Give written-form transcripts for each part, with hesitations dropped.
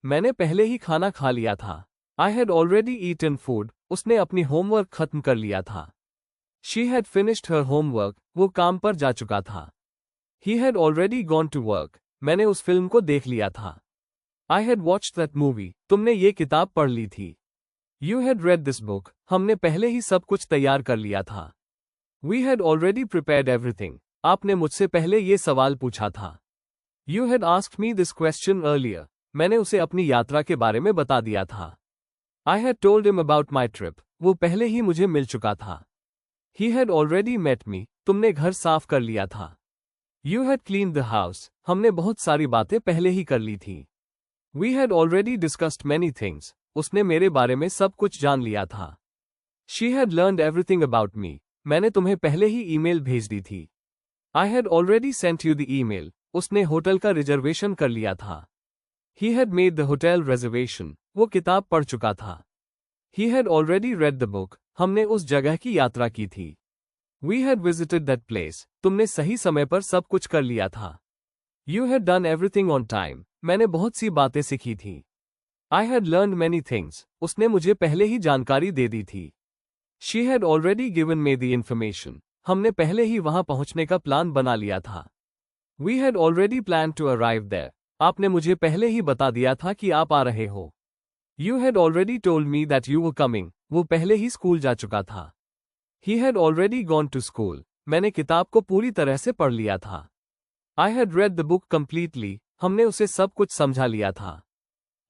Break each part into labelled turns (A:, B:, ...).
A: मैंने पहले ही खाना खा लिया था। I had already eaten food. उसने अपनी होमवर्क खत्म कर लिया था। She had finished her homework. वो काम पर जा चुका था। He had already gone to work. मैंने उस फिल्म को देख लिया था। I had watched that movie. तुमने ये किताब पढ़ ली थी। You had read this book. हमने पहले ही सब कुछ तैयार कर लिया था। We had already prepared everything. आपने मुझसे पहले ये सवाल पूछा था। You had asked me this question earlier. मैंने उसे अपनी यात्रा के बारे में बता दिया था। I had told him about my trip. वो पहले ही मुझे मिल चुका था। He had already met me. तुमने घर साफ कर लिया था। You had cleaned the house. हमने बहुत सारी बातें पहले ही कर ली थी। We had already discussed many things. उसने मेरे बारे में सब कुछ जान लिया था। She had learned everything about me. मैंने तुम्हें पहले ही ईमेल भेज दी थी। I had already sent you the email. उसने होटल का रिजर्वेशन कर लिया था। He had made the hotel reservation. वो किताब पढ़ चुका था। He had already read the book. हमने उस जगह की यात्रा की थी। We had visited that place. तुमने सही समय पर सब कुछ कर लिया था। You had done everything on time. मैंने बहुत सी बातें सीखी थी। I had learned many things. उसने मुझे पहले ही जानकारी दे दी थी। She had already given me the information. हमने पहले ही वहां पहुंचने का प्लान बना लिया था। We had already planned to arrive there. आपने मुझे पहले ही बता दिया था कि आप आ रहे हो। You had already told me that you were coming. वो पहले ही स्कूल जा चुका था। He had already gone to school. मैंने किताब को पूरी तरह से पढ़ लिया था। I had read the book completely. हमने उसे सब कुछ समझा लिया था।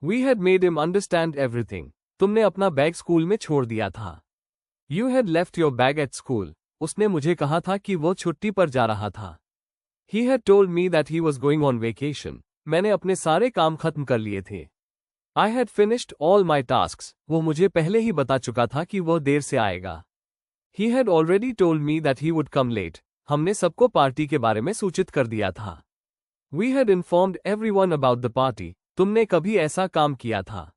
A: We had made him understand everything. तुमने अपना बैग स्कूल में छोड़ दिया था। You had left your bag at school. उसने मुझे कहा था कि वो छुट्टी पर जा रहा था। He had told me that he was going on vacation. मैंने अपने सारे काम खत्म कर लिए थे। I had finished all my tasks. वो मुझे पहले ही बता चुका था कि वह देर से आएगा। He had already told me that he would come late. हमने सबको पार्टी के बारे में सूचित कर दिया था। We had informed everyone about the party. तुमने कभी ऐसा काम किया था?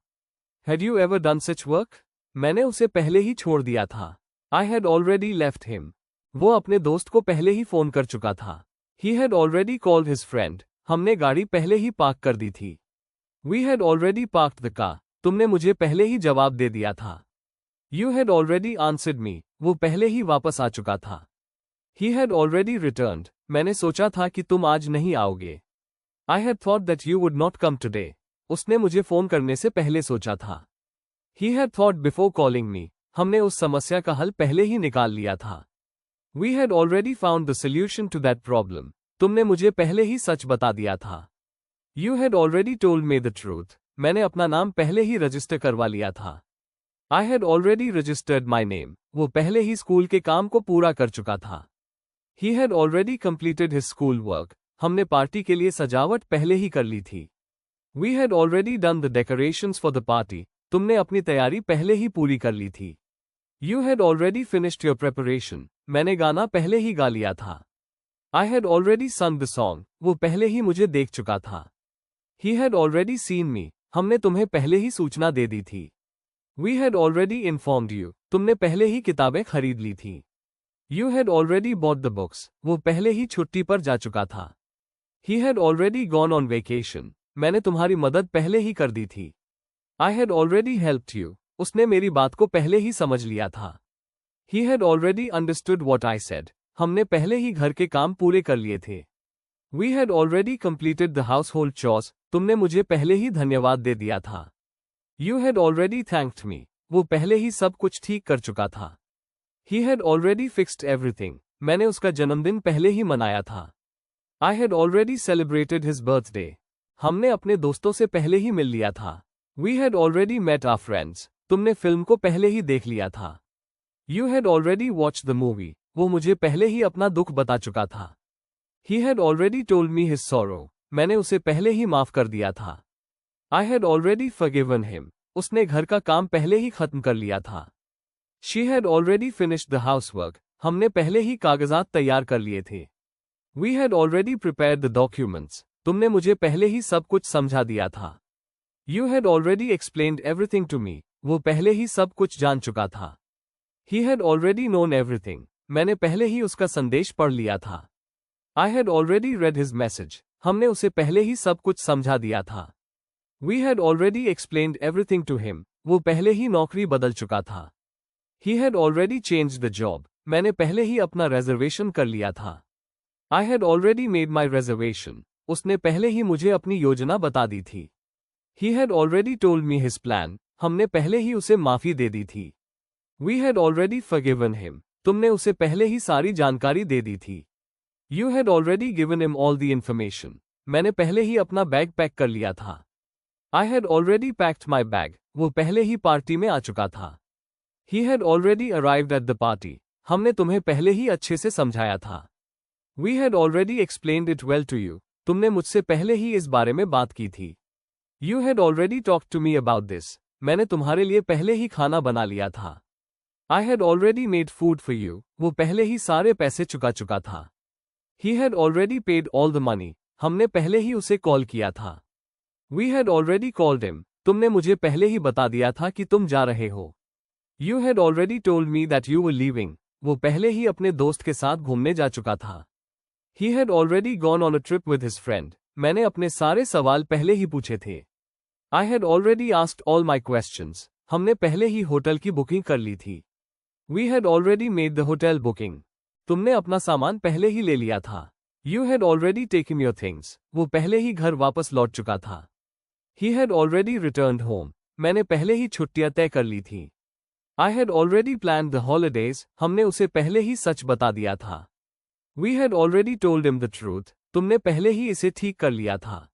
A: Had you ever done such work? मैंने उसे पहले ही छोड़ दिया था। I had already left him. वो अपने दोस्त को पहले ही फोन कर चुका था। He had already called his friend. हमने गाड़ी पहले ही पार्क कर दी थी। We had already parked the car. तुमने मुझे पहले ही जवाब दे दिया था। You had already answered me. वो पहले ही वापस आ चुका था। He had already returned. मैंने सोचा था कि तुम आज नहीं आओगे। I had thought that you would not come today. उसने मुझे फोन करने से पहले सोचा था। He had thought before calling me. हमने उस समस्या का हल पहले ही निकाल लिया था। We had already found the solution to that problem. तुमने मुझे पहले ही सच बता दिया था। You had already told me the truth. मैंने अपना नाम पहले ही रजिस्टर करवा लिया था। I had already registered my name. वो पहले ही स्कूल के काम को पूरा कर चुका था। He had already completed his school work. हमने पार्टी के लिए सजावट पहले ही कर ली थी। We had already done the decorations for the party. तुमने अपनी तैयारी पहले ही पूरी कर ली थी। You had already finished your preparation. मैंने गाना पहले ही गा लिया था। I had already sung the song. वो पहले ही मुझे देख चुका था। He had already seen me. हमने तुम्हें पहले ही सूचना दे दी थी। We had already informed you. तुमने पहले ही किताबें खरीद ली थी। You had already bought the books. वो पहले ही छुट्टी पर जा चुका था। He had already gone on vacation. मैंने तुम्हारी मदद पहले ही कर दी थी। I had already helped you. उसने मेरी बात को पहले ही समझ लिया था। He had already understood what I said. हमने पहले ही घर के काम पूरे कर लिए थे। We had already completed the household chores. तुमने मुझे पहले ही धन्यवाद दे दिया था। You had already thanked me. वो पहले ही सब कुछ ठीक कर चुका था। He had already fixed everything. मैंने उसका जन्मदिन पहले ही मनाया था। I had already celebrated his birthday. हमने अपने दोस्तों से पहले ही मिल लिया था। We had already met our friends. तुमने फिल्म को पहले ही देख लिया था। You had already watched the movie. वो मुझे पहले ही अपना दुख बता चुका था। He had already told me his sorrow. मैंने उसे पहले ही माफ कर दिया था। I had already forgiven him. उसने घर का काम पहले ही खत्म कर लिया था। She had already finished the housework. हमने पहले ही कागजात तैयार कर लिए थे। We had already prepared the documents. तुमने मुझे पहले ही सब कुछ समझा दिया था। You had already explained everything to me. वो पहले ही सब कुछ जान चुका था। He had already known everything. मैंने पहले ही उसका संदेश पढ़ लिया था। I had already read his message. हमने उसे पहले ही सब कुछ समझा दिया था। We had already explained everything to him. वो पहले ही नौकरी बदल चुका था. He had already changed the job. मैंने पहले ही अपना रिजर्वेशन कर लिया था. I had already made my reservation. उसने पहले ही मुझे अपनी योजना बता दी थी. He had already told me his plan. हमने पहले ही उसे माफी दे दी थी. We had already forgiven him. तुमने उसे पहले ही सारी जानकारी दे दी थी. You had already given him all the information. मैंने पहले ही अपना बैग पैक कर लिया था. I had already packed my bag. वो पहले ही पार्टी में आ चुका था. He had already arrived at the party. हमने तुम्हें पहले ही अच्छे से समझाया था. We had already explained it well to you. तुमने मुझसे पहले ही इस बारे में बात की थी. You had already talked to me about this. मैंने तुम्हारे लिए पहले ही खाना बना लिया था. I had already made food for you. वो पहले ही सारे पैसे चुका चुका था. He had already paid all the money. हमने पहले ही उसे कॉल किया था. We had already called him. तुमने मुझे पहले ही बता दिया था कि तुम जा रहे हो. You had already told me that you were leaving. वो पहले ही अपने दोस्त के साथ घूमने जा चुका था. He had already gone on a trip with his friend. मैंने अपने सारे सवाल पहले ही पूछे थे. I had already asked all my questions. हमने पहले ही होटल की बुकिंग कर ली थी. We had already made the hotel booking. तुमने अपना सामान पहले ही ले लिया था. You had already taken your things. वो पहले ही घर वापस लौट चुका था. He had already returned home. मैंने पहले ही छुट्टियां तय कर ली थी. I had already planned the holidays. हमने उसे पहले ही सच बता दिया था. We had already told him the truth. तुमने पहले ही इसे ठीक कर लिया था.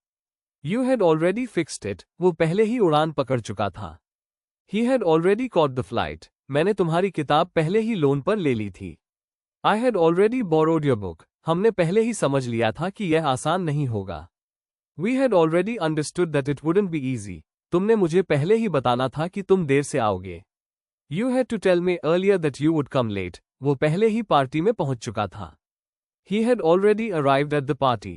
A: You had already fixed it. वो पहले ही उड़ान पकड़ चुका था. He had already caught the flight. मैंने तुम्हारी किताब पहले ही लोन पर ले ली थी. I had already borrowed your book. हमने पहले ही समझ लिया था कि यह आसान नहीं होगा. We had already understood that it wouldn't be easy. तुमने मुझे पहले ही बताना था कि तुम देर से आओगे. You had to tell me earlier that you would come late. वो पहले ही पार्टी में पहुंच चुका था. He had already arrived at the party.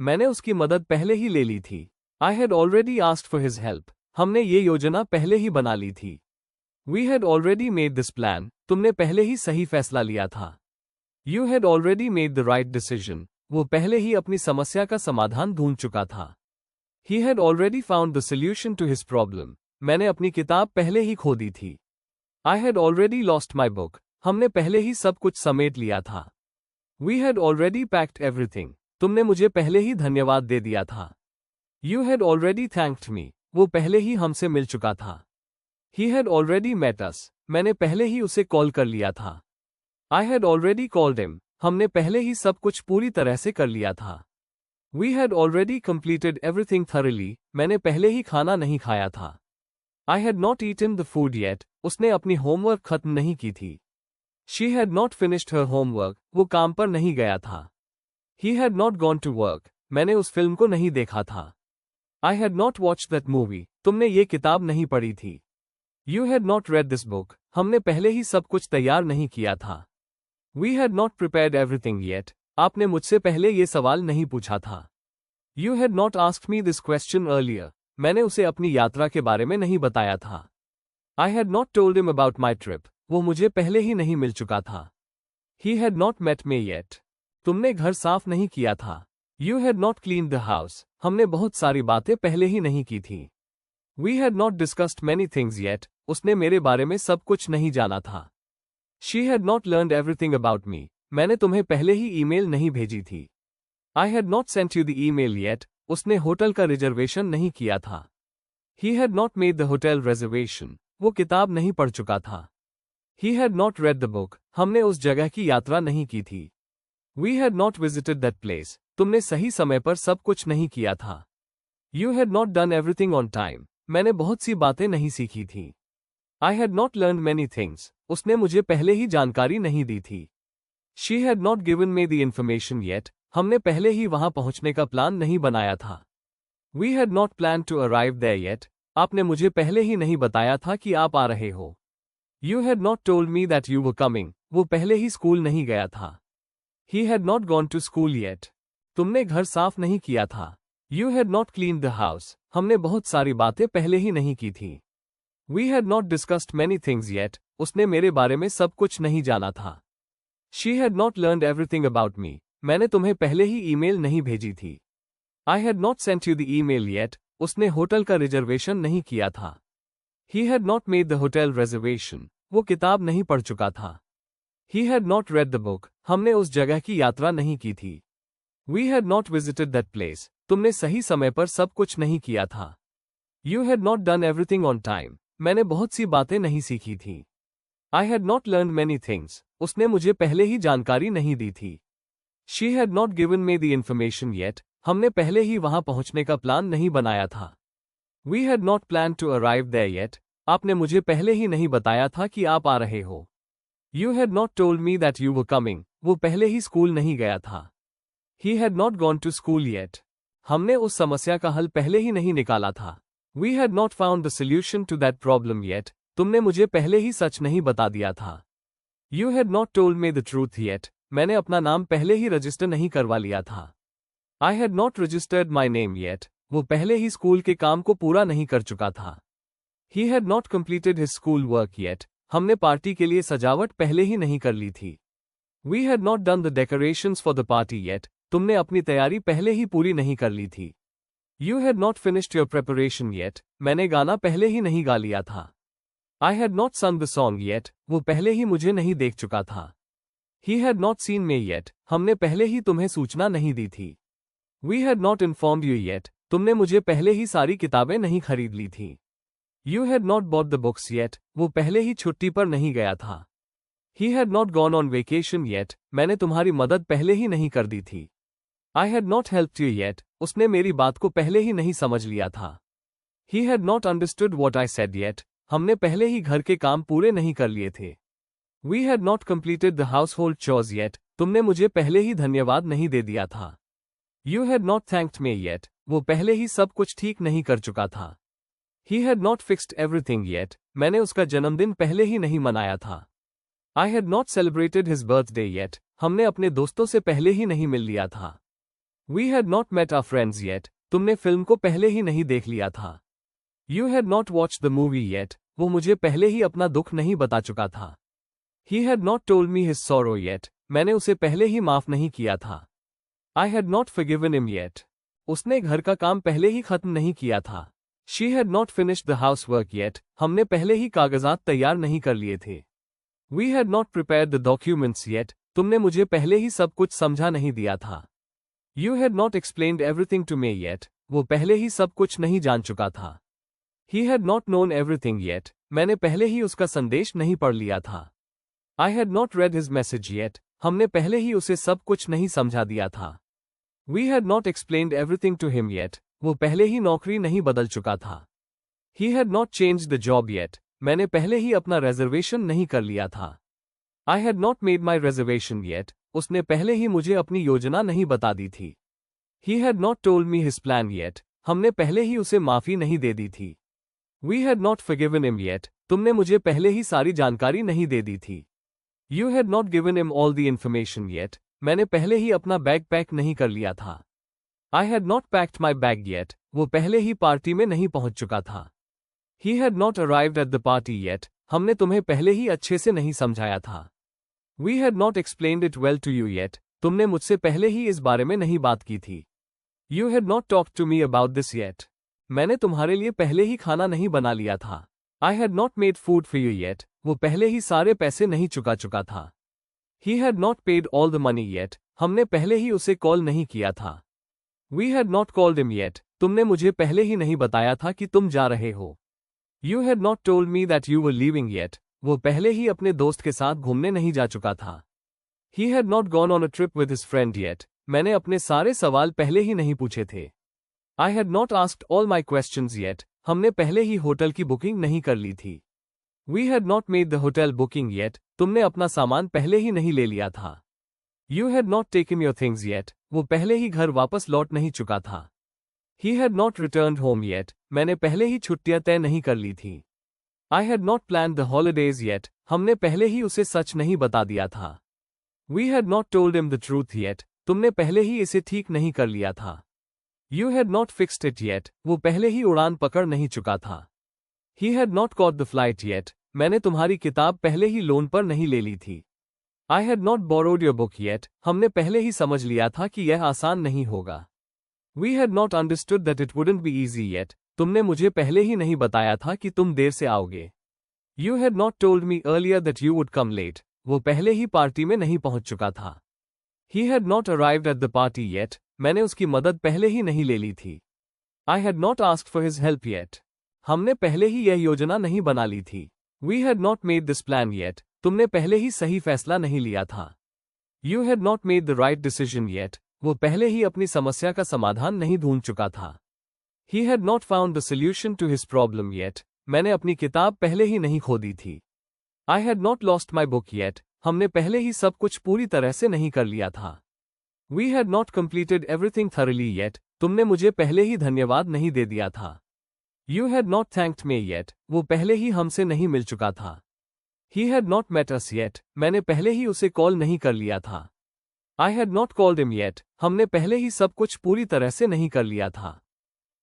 A: मैंने उसकी मदद पहले ही ले ली थी. I had already asked for his help. हमने ये योजना पहले ही बना ली थी. We had already made this plan. तुमने पहले ही सही फैसला लिया था. You had already made the right decision. वो पहले ही अपनी समस्या का समाधान ढूंढ चुका था. He had already found the solution to his problem. मैंने अपनी किताब पहले ही खो दी थी. I had already lost my book. हमने पहले ही सब कुछ समेट लिया था. We had already packed everything. तुमने मुझे पहले ही धन्यवाद दे दिया था. You had already thanked me. वो पहले ही हमसे मिल चुका था. He had already met us. मैंने पहले ही उसे कॉल कर लिया था. I had already called him. हमने पहले ही सब कुछ पूरी तरह से कर लिया था. We had already completed everything thoroughly. मैंने पहले ही खाना नहीं खाया था. I had not eaten the food yet. उसने अपनी होमवर्क खत्म नहीं की थी. She had not finished her homework. वो काम पर नहीं गया था. He had not gone to work. मैंने उस फिल्म को नहीं देखा था. I had not watched that movie. तुमने ये किताब नहीं पढ़ी थी. You had not read this book. हमने पहले ही सब कुछ तैयार नहीं किया था. We had not prepared everything yet. आपने मुझसे पहले ये सवाल नहीं पूछा था. You had not asked me this question earlier. मैंने उसे अपनी यात्रा के बारे में नहीं बताया था. I had not told him about my trip. वो मुझे पहले ही नहीं मिल चुका था. He had not met me yet. तुमने घर साफ नहीं किया था. You had not cleaned the house. हमने बहुत सारी बातें पहले ही नहीं की थी. We had not discussed many things yet. उसने मेरे बारे में सब कुछ नहीं जाना था. She had not learned everything about me. मैंने तुम्हें पहले ही ईमेल नहीं भेजी थी. I had not sent you the email yet. उसने होटल का रिजर्वेशन नहीं किया था. He had not made the hotel reservation. वो किताब नहीं पढ़ चुका था. He had not read the book. हमने उस जगह की यात्रा नहीं की थी. We had not visited that place. तुमने सही समय पर सब कुछ नहीं किया था. You had not done everything on time. मैंने बहुत सी बातें नहीं सीखी थी. I had not learned many things. उसने मुझे पहले ही जानकारी नहीं दी थी. She had not given me the information yet. हमने पहले ही वहां पहुंचने का प्लान नहीं बनाया था. We had not planned to arrive there yet. आपने मुझे पहले ही नहीं बताया था कि आप आ रहे हो. You had not told me that you were coming. वो पहले ही स्कूल नहीं गया था. He had not gone to school yet. तुमने घर साफ नहीं किया था. You had not cleaned the house. हमने बहुत सारी बातें पहले ही नहीं की थी. We had not discussed many things yet. उसने मेरे बारे में सब कुछ नहीं जाना था. She had not learned everything about me. मैंने तुम्हें पहले ही ईमेल नहीं भेजी थी. I had not sent you the email yet. उसने होटल का रिजर्वेशन नहीं किया था। He had not made the hotel reservation. वो किताब नहीं पढ़ चुका था। He had not read the book. हमने उस जगह की यात्रा नहीं की थी। We had not visited that place. तुमने सही समय पर सब कुछ नहीं किया था। You had not done everything on time. मैंने बहुत सी बातें नहीं सीखी थी। I had not learned many things. उसने मुझे पहले ही जानकारी नहीं दी थी। She had not given me the information yet. हमने पहले ही वहां पहुंचने का प्लान नहीं बनाया था। We had not planned to arrive there yet. आपने मुझे पहले ही नहीं बताया था कि आप आ रहे हो। You had not told me that you were coming. वो पहले ही स्कूल नहीं गया था। He had not gone to school yet. हमने उस समस्या का हल पहले ही नहीं निकाला था। We had not found the solution to that problem yet. तुमने मुझे पहले ही सच नहीं बता दिया था। You had not told me the truth yet. मैंने अपना नाम पहले ही रजिस्टर नहीं करवा लिया था। I had not registered my name yet. वो पहले ही स्कूल के काम को पूरा नहीं कर चुका था। He had not completed his school work yet. हमने पार्टी के लिए सजावट पहले ही नहीं कर ली थी। We had not done the decorations for the party yet. तुमने अपनी तैयारी पहले ही पूरी नहीं कर ली थी। You had not finished your preparation yet. मैंने गाना पहले ही नहीं गा लिया था। I had not sung the song yet. वो पहले ही मुझे नहीं देख चुका था। He had not seen me yet. हमने पहले ही तुम्हें सूचना नहीं दी थी। We had not informed you yet. तुमने मुझे पहले ही सारी किताबें नहीं खरीद ली थी। You had not bought the books yet. वो पहले ही छुट्टी पर नहीं गया था। He had not gone on vacation yet. मैंने तुम्हारी मदद पहले ही नहीं कर दी थी। I had not helped you yet. उसने मेरी बात को पहले ही नहीं समझ लिया था। He had not understood what I said yet. हमने पहले ही घर के काम पूरे नहीं कर लिए थे। We had not completed the household chores yet. तुमने मुझे पहले ही धन्यवाद नहीं दे दिया था। You had not thanked me yet. वो पहले ही सब कुछ ठीक नहीं कर चुका था। He had not fixed everything yet. मैंने उसका जन्मदिन पहले ही नहीं मनाया था। I had not celebrated his birthday yet. हमने अपने दोस्तों से पहले ही नहीं मिल लिया था। We had not met our friends yet. तुमने फिल्म को पहले ही नहीं देख लिया था। You had not watched the movie yet. वो मुझे पहले ही अपना दुख नहीं बता चुका था। He had not told me his sorrow yet. मैंने उसे पहले ही माफ नहीं किया था। I had not forgiven him yet. उसने घर का काम पहले ही खत्म नहीं किया था। She had not finished the housework yet. हमने पहले ही कागजात तैयार नहीं कर लिए थे। We had not prepared the documents yet. तुमने मुझे पहले ही सब कुछ समझा नहीं दिया था। You had not explained everything to me yet. वो पहले ही सब कुछ नहीं जान चुका था। He had not known everything yet. मैंने पहले ही उसका संदेश नहीं पढ़ लिया था। I had not read his message yet. हमने पहले ही उसे सब कुछ नहीं समझा दिया था। We had not explained everything to him yet. वो पहले ही नौकरी नहीं बदल चुका था। He had not changed the job yet. मैंने पहले ही अपना रिजर्वेशन नहीं कर लिया था। I had not made my reservation yet. उसने पहले ही मुझे अपनी योजना नहीं बता दी थी। He had not told me his plan yet. हमने पहले ही उसे माफी नहीं दे दी थी। We had not forgiven him yet. तुमने मुझे पहले ही सारी जानकारी नहीं दे दी थी। You had not given him all the information yet. मैंने पहले ही अपना बैग पैक नहीं कर लिया था। I had not packed my bag yet. वो पहले ही पार्टी में नहीं पहुंच चुका था। He had not arrived at the party yet. हमने तुम्हें पहले ही अच्छे से नहीं समझाया था। We had not explained it well to you yet. तुमने मुझसे पहले ही इस बारे में नहीं बात की थी। You had not talked to me about this yet. मैंने तुम्हारे लिए पहले ही खाना नहीं बना लिया था। I had not made food for you yet. वो पहले ही सारे पैसे नहीं चुका था। He had not paid all the money yet. हमने पहले ही उसे कॉल नहीं किया था। We had not called him yet. तुमने मुझे पहले ही नहीं बताया था कि तुम जा रहे हो। You had not told me that you were leaving yet. वो पहले ही अपने दोस्त के साथ घूमने नहीं जा चुका था। He had not gone on a trip with his friend yet. मैंने अपने सारे सवाल पहले ही नहीं पूछे थे। I had not asked all my questions yet. हमने पहले ही होटल की बुकिंग नहीं कर ली थी। We had not made the hotel booking yet. तुमने अपना सामान पहले ही नहीं ले लिया था। You had not taken your things yet. वो पहले ही घर वापस लौट नहीं चुका था। He had not returned home yet. मैंने पहले ही छुट्टियां तय नहीं कर ली थी। I had not planned the holidays yet. हमने पहले ही उसे सच नहीं बता दिया था। We had not told him the truth yet. तुमने पहले ही इसे ठीक नहीं कर लिया था। You had not fixed it yet. वो पहले ही उड़ान पकड़ नहीं चुका था। He had not caught the flight yet. मैंने तुम्हारी किताब पहले ही लोन पर नहीं ले ली थी। I had not borrowed your book yet. हमने पहले ही समझ लिया था कि यह आसान नहीं होगा। We had not understood that it wouldn't be easy yet. तुमने मुझे पहले ही नहीं बताया था कि तुम देर से आओगे. You had not told me earlier that you would come late. वो पहले ही पार्टी में नहीं पहुंच चुका था. He had not arrived at the party yet. मैंने उसकी मदद पहले ही नहीं ले ली थी. I had not asked for his help yet. हमने पहले ही यह योजना नहीं बना ली थी. We had not made this plan yet. तुमने पहले ही सही फैसला नहीं लिया था. You had not made the right decision yet. वो पहले ही अपनी समस्या का समाधान नहीं ढूंढ चुका था. He had not found the solution to his problem yet. मैंने अपनी किताब पहले ही नहीं खो दी थी. I had not lost my book yet. हमने पहले ही सब कुछ पूरी तरह से नहीं कर लिया था. We had not completed everything thoroughly yet. तुमने मुझे पहले ही धन्यवाद नहीं दे दिया था. You had not thanked me yet. वो पहले ही हमसे नहीं मिल चुका था. He had not met us yet. मैंने पहले ही उसे कॉल नहीं कर लिया था. I had not called him yet. हमने पहले ही सब कुछ पूरी तरह से नहीं कर लिया था.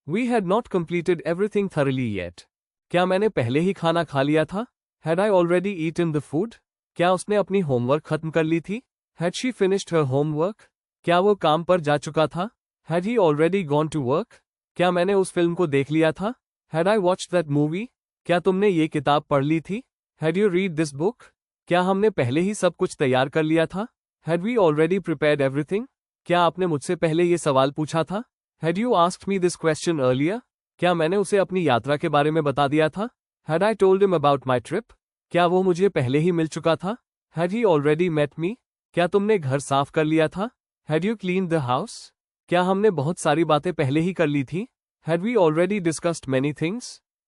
A: We had not completed everything thoroughly yet. क्या मैंने पहले ही खाना खा लिया था? Had I already eaten the food? क्या उसने अपनी होमवर्क खत्म कर ली थी? Had she finished her homework? क्या वो काम पर जा चुका था? Had he already gone to work? क्या मैंने उस फिल्म को देख लिया था? Had I watched that movie? क्या तुमने ये किताब पढ़ ली थी? Had you read this book? क्या हमने पहले ही सब कुछ तैयार कर लिया था? Had we already prepared everything? क्या आपने मुझसे पहले ये सवाल पूछा था? Had you asked me this question earlier? क्या मैंने उसे अपनी यात्रा के बारे में बता दिया था? Had I told him about my trip? क्या वो मुझे पहले ही मिल चुका था? Had he already met me? क्या तुमने घर साफ कर लिया था? Had you cleaned the house? क्या हमने बहुत सारी बातें पहले ही कर ली थी? Had we already discussed many things?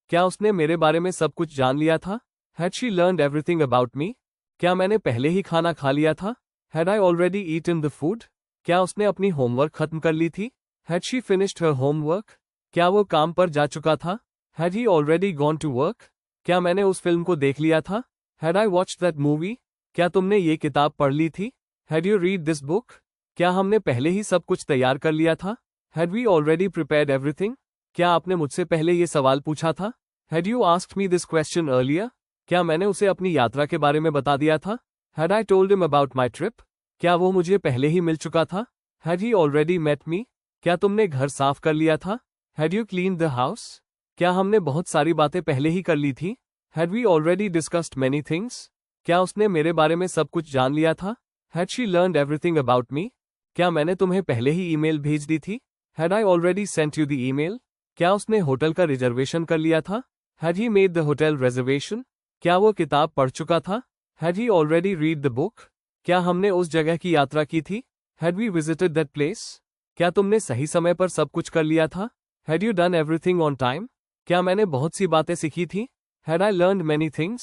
A: क्या उसने मेरे बारे में सब कुछ जान लिया था? Had she learned everything about me? क्या मैंने पहले ही खाना खा लिया था? Had I already eaten the food? क्या उसने अपनी होमवर्क खत्म कर ली थी? Had she finished her homework? क्या वो काम पर जा चुका था? Had he already gone to work? क्या मैंने उस फिल्म को देख लिया था? Had I watched that movie? क्या तुमने ये किताब पढ़ ली थी? Had you read this book? क्या हमने पहले ही सब कुछ तैयार कर लिया था? Had we already prepared everything? क्या आपने मुझसे पहले ये सवाल पूछा था? Had you asked me this question earlier? क्या मैंने उसे अपनी यात्रा के बारे में बता दिया था? Had I told him about my trip? क्या वो मुझे पहले ही मिल चुका था? Had he already met me? क्या तुमने घर साफ कर लिया था? Had you cleaned the house? क्या हमने बहुत सारी बातें पहले ही कर ली थी? Had we already discussed many things? क्या उसने मेरे बारे में सब कुछ जान लिया था? Had she learned everything about me? क्या मैंने तुम्हें पहले ही ईमेल भेज दी थी? Had I already sent you the email? क्या उसने होटल का रिजर्वेशन कर लिया था? Had he made the hotel reservation? क्या वो किताब पढ़ चुका था? Had he already read the book? क्या हमने उस जगह की यात्रा की थी? Had we visited that place? क्या तुमने सही समय पर सब कुछ कर लिया था? Had you done everything on time? क्या मैंने बहुत सी बातें सीखी थी? Had I learned many things?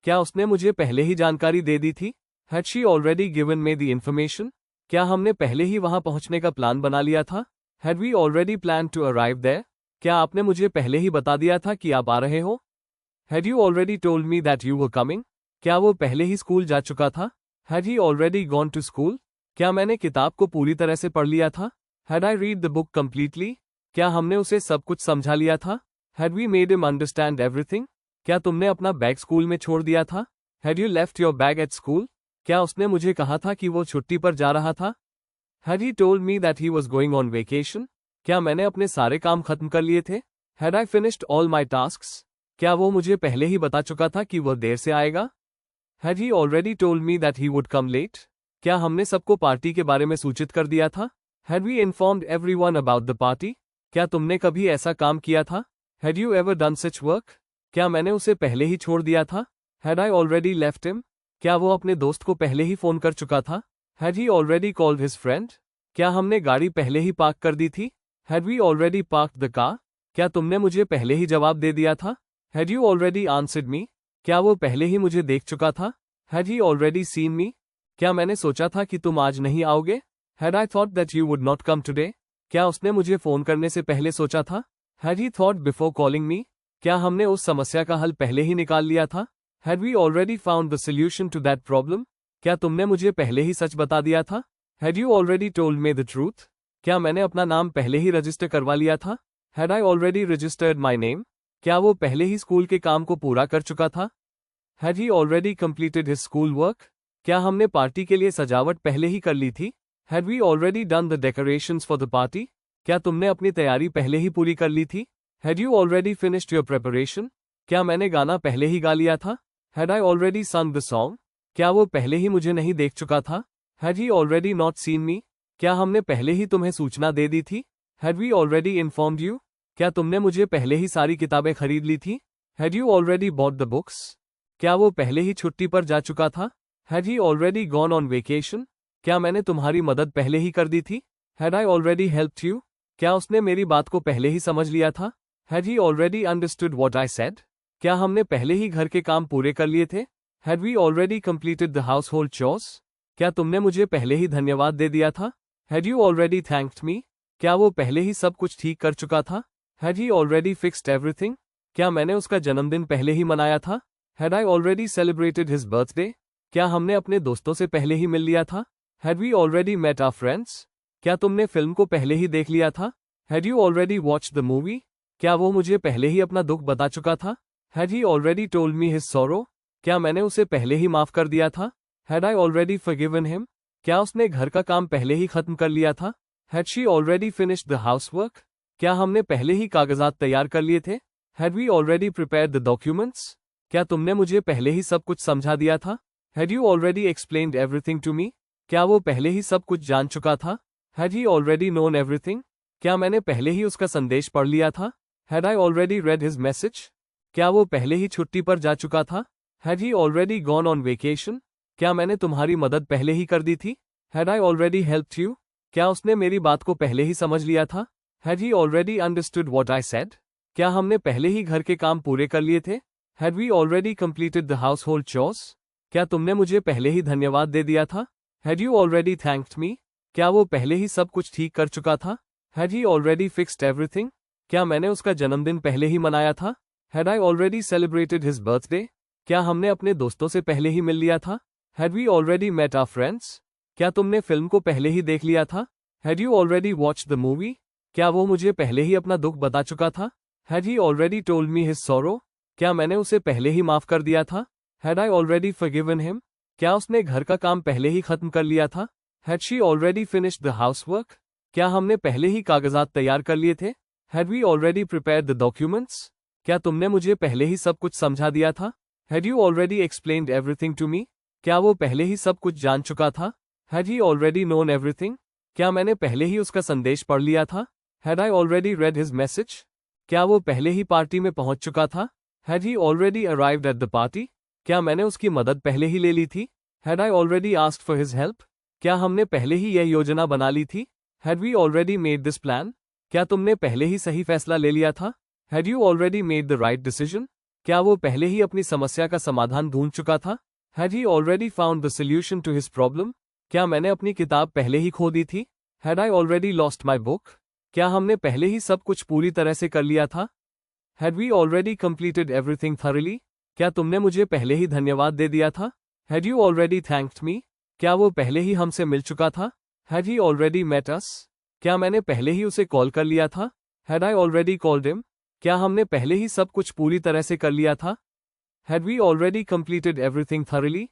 A: क्या उसने मुझे पहले ही जानकारी दे दी थी? Had she already given me the information? क्या हमने पहले ही वहां पहुंचने का प्लान बना लिया था? Had we already planned to arrive there? क्या आपने मुझे पहले ही बता दिया था कि आप आ रहे हो? Had you already told me that you were coming? क्या वो पहले ही स्कूल जा चुका था? Had he already gone to school? क्या मैंने किताब को पूरी तरह से पढ़ लिया था? Had I read the book completely? क्या हमने उसे सब कुछ समझा लिया था? Had we made him understand everything? क्या तुमने अपना बैग स्कूल में छोड़ दिया था? Had you left your bag at school? क्या उसने मुझे कहा था कि वो छुट्टी पर जा रहा था? Had he told me that he was going on vacation? क्या मैंने अपने सारे काम खत्म कर लिए थे? Had I finished all my tasks? क्या वो मुझे पहले ही बता चुका था कि वह देर से आएगा? Had he already told me that he would come late? क्या हमने सबको पार्टी के बारे में सूचित कर दिया था? Had we informed everyone about the party? क्या तुमने कभी ऐसा काम किया था? Had you ever done such work? क्या मैंने उसे पहले ही छोड़ दिया था? Had I already left him? क्या वो अपने दोस्त को पहले ही फोन कर चुका था? Had he already called his friend? क्या हमने गाड़ी पहले ही पार्क कर दी थी? Had we already parked the car? क्या तुमने मुझे पहले ही जवाब दे दिया था? Had you already answered me? क्या वो पहले ही मुझे देख चुका था? Had he already seen me? क्या मैंने सोचा था कि तुम आज नहीं आओगे? Had I thought that you would not come today? क्या उसने मुझे फोन करने से पहले सोचा था? Had he thought before calling me? क्या हमने उस समस्या का हल पहले ही निकाल लिया था? Had we already found the solution to that problem? क्या तुमने मुझे पहले ही सच बता दिया था? Had you already told me the truth? क्या मैंने अपना नाम पहले ही रजिस्टर करवा लिया था? Had I already registered my name? क्या वो पहले ही स्कूल के काम को पूरा कर चुका था? Had he already completed his school work? क्या हमने पार्टी के लिए सजावट पहले ही कर ली थी? Had we already done the decorations for the party? क्या तुमने अपनी तैयारी पहले ही पूरी कर ली थी? Had you already finished your preparation? क्या मैंने गाना पहले ही गा लिया था? Had I already sung the song? क्या वो पहले ही मुझे नहीं देख चुका था? Had he already not seen me? क्या हमने पहले ही तुम्हें सूचना दे दी थी? Had we already informed you? क्या तुमने मुझे पहले ही सारी किताबें खरीद ली थी? Had you already bought the books? क्या वो पहले ही छुट्टी पर जा चुका था? Had he already gone on vacation? क्या मैंने तुम्हारी मदद पहले ही कर दी थी? Had I already helped you? क्या उसने मेरी बात को पहले ही समझ लिया था? Had he already understood what I said? क्या हमने पहले ही घर के काम पूरे कर लिए थे? Had we already completed the household chores? क्या तुमने मुझे पहले ही धन्यवाद दे दिया था? Had you already thanked me? क्या वो पहले ही सब कुछ ठीक कर चुका था? Had he already fixed everything? क्या मैंने उसका जन्मदिन पहले ही मनाया था? Had I already celebrated his birthday? क्या हमने अपने दोस्तों से पहले ही मिल लिया था? Had we already met our friends? क्या तुमने फिल्म को पहले ही देख लिया था? Had you already watched the movie? क्या वो मुझे पहले ही अपना दुख बता चुका था? Had he already told me his sorrow? क्या मैंने उसे पहले ही माफ कर दिया था? Had I already forgiven him? क्या उसने घर का काम पहले ही खत्म कर लिया था? Had she already finished the housework? क्या हमने पहले ही कागजात तैयार कर लिए थे? Had we already prepared the documents? क्या तुमने मुझे पहले ही सब कुछ समझा दिया था? Had you already explained everything to me? क्या वो पहले ही सब कुछ जान चुका था? Had he already known everything? क्या मैंने पहले ही उसका संदेश पढ़ लिया था? Had I already read his message? क्या वो पहले ही छुट्टी पर जा चुका था? Had he already gone on vacation? क्या मैंने तुम्हारी मदद पहले ही कर दी थी? Had I already helped you? क्या उसने मेरी बात को पहले ही समझ लिया था? Had he already understood what I said? क्या हमने पहले ही घर के काम पूरे कर लिए थे? Had we already completed the household chores? क्या तुमने मुझे पहले ही धन्यवाद दे दिया था? Had you already thanked me? क्या वो पहले ही सब कुछ ठीक कर चुका था? Had he already fixed everything? क्या मैंने उसका जन्मदिन पहले ही मनाया था? Had I already celebrated his birthday? क्या हमने अपने दोस्तों से पहले ही मिल लिया था? Had we already met our friends? क्या तुमने फिल्म को पहले ही देख लिया था? Had you already watched the movie? क्या वो मुझे पहले ही अपना दुख बता चुका था? Had he already told me his sorrow? क्या मैंने उसे पहले ही माफ कर दिया था? Had I already forgiven him? क्या उसने घर का काम पहले ही खत्म कर लिया था? Had she already finished the housework? क्या हमने पहले ही कागजात तैयार कर लिए थे? Had we already prepared the documents? क्या तुमने मुझे पहले ही सब कुछ समझा दिया था? Had you already explained everything to me? क्या वो पहले ही सब कुछ जान चुका था? Had he already known everything? क्या मैंने पहले ही उसका संदेश पढ़ लिया था? Had I already read his message? क्या वो पहले ही पार्टी में पहुंच चुका था? Had he already arrived at the party? क्या मैंने उसकी मदद पहले ही ले ली थी? Had I already asked for his help? क्या हमने पहले ही यह योजना बना ली थी? Had we already made this plan? क्या तुमने पहले ही सही फैसला ले लिया था? Had you already made the right decision? क्या वो पहले ही अपनी समस्या का समाधान ढूंढ चुका था? Had he already found the solution to his problem? क्या मैंने अपनी किताब पहले ही खो दी थी? Had I already lost my book? क्या हमने पहले ही सब कुछ पूरी तरह से कर लिया था? Had we already completed everything thoroughly? क्या तुमने मुझे पहले ही धन्यवाद दे दिया था? Had you already thanked me? क्या वो पहले ही हमसे मिल चुका था? Had he already met us? क्या मैंने पहले ही उसे कॉल कर लिया था? Had I already called him? क्या हमने पहले ही सब कुछ पूरी तरह से कर लिया था? Had we already completed everything thoroughly?